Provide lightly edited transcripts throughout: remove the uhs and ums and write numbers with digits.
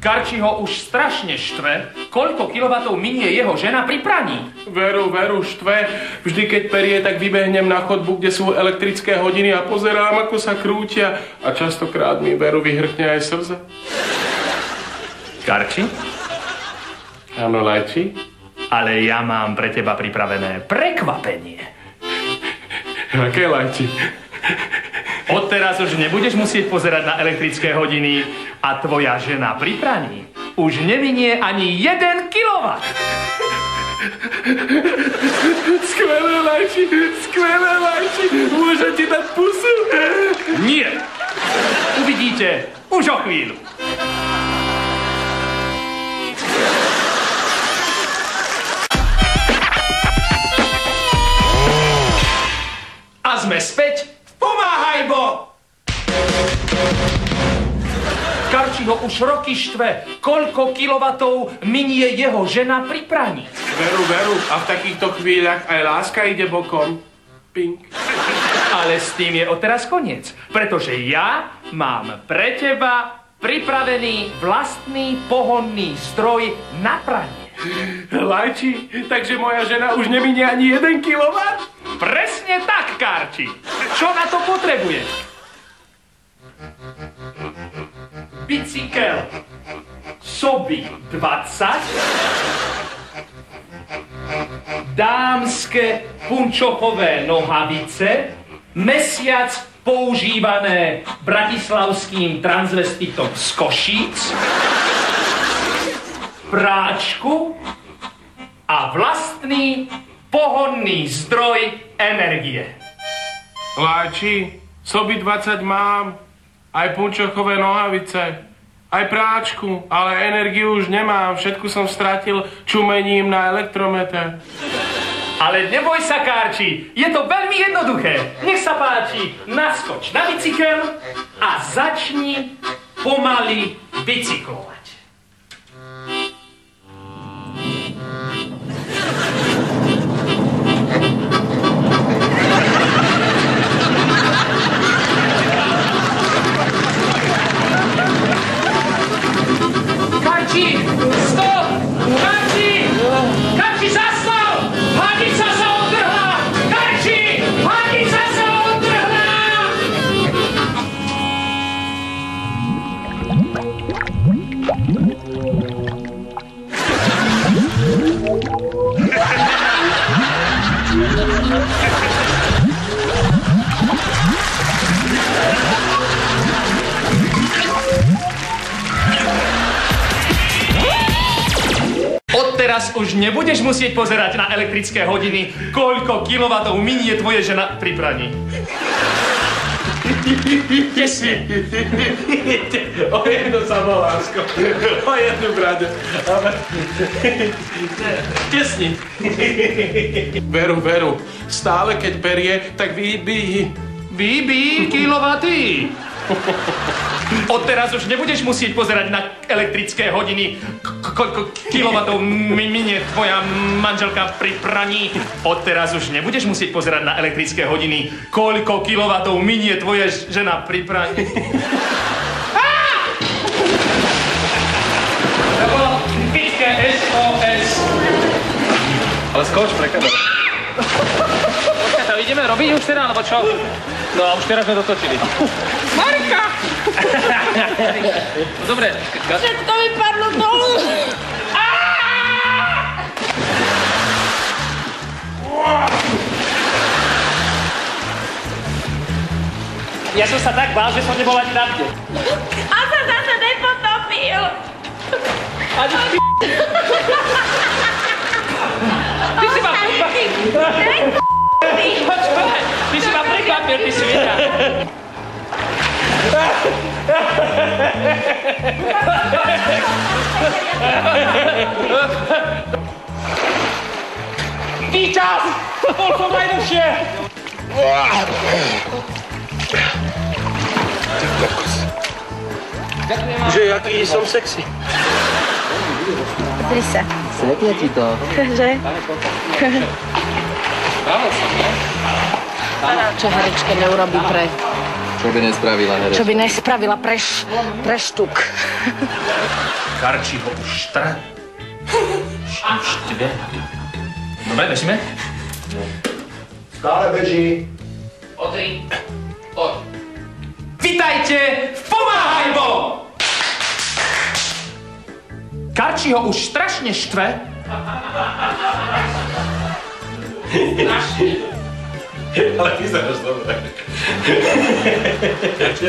Karči ho už strašne štve, koľko kilovatov minie jeho žena pri praní. Veru, štve. Vždy, keď perie, tak vybehnem na chodbu, kde sú elektrické hodiny a pozerám, ako sa krútia. A častokrát mi Veru vyhrkne aj slza. Karči? Áno, Lajči? Ale ja mám pre teba pripravené prekvapenie. Aké, Lajči? Odteraz už nebudeš musieť pozerať na elektrické hodiny a tvoja žena pri praní už neminie ani 1 kilowatt. Skvelé, Lajči, môžem ti dať pusu? Nie. Uvidíte už o chvíľu. A sme späť. Pomáhaj, Bo! Karči ho už roky štve, koľko kilovatov minie jeho žena pri praní. Veru, a v takýchto chvíľach aj láska ide bokom. Pink. Ale s tým je odteraz koniec, pretože ja mám pre teba pripravený vlastný pohonný stroj na pranie. Lajči, takže moja žena už neminie ani 1 kilowatt? Presne tak, Karči. Čo na to potrebuješ? Bicykel Sobi 20, dámske punčochové nohavice, mesiac používané bratislavským transvestitom z Košíc, práčku a vlastný pohonný zdroj energie. Lajči, Sobi 20 mám, aj punčochové nohavice, aj práčku, ale energiu už nemám, všetku som stratil čumením na elektrometer. Ale neboj sa, Karči, je to veľmi jednoduché. Nech sa páči, naskoč na bicykel a začni pomaly bicyklovať. Karči, stop! Karči! Karči, zastav! Hadica sa odtrhla! Karči! Hadica sa odtrhla! Odteraz už nebudeš musieť pozerať na elektrické hodiny, koľko kilovatov minie tvoje žena pri praní. Tesne. O jedno samolásko. O jednu, brade. Tesne. Veru, stále keď perie, tak vybí kilowaty. Odteraz už nebudeš musieť pozerať na elektrické hodiny, koľko kilovatov minie tvoja manželka pri praní. Odteraz už nebudeš musieť pozerať na elektrické hodiny, koľko kilovatov minie tvoja žena pri praní. To bolo typické SOS. Ale skoč, prekada. Počkaj, to ideme robiť už teda, alebo čo? No a už teraz sme dotočili. Marika! Dobre. Všetko mi padlo dolu. Ja som sa tak bál, že som nebol ani na mne. A sa zase nepotopil. Ani ty... Ty si ma prekvapil. Ty si ma prekvapil, ty si vidia. Víťaz! Bol som najlepšie! Že jaký som sexy. Pozri sa. Svetne ti to. Že? Čo herečka neurobí pre Čo by nespravila, herec? Čo by nespravila pre štuk. Karči ho už štve. Dobre, bežíme? Stále beží. Otri. Vitajte v Pomáhajbo! Karči ho už strašne štve. Ale vyzeráš dobre.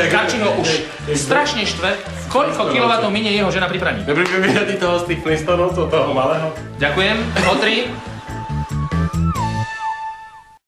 Karči ho už strašne štve. Koľko kilovatov minie jeho žena pri praní? Dobrý, vyberať toho z tých Flintstonovcov, toho malého. Ďakujem. Otri.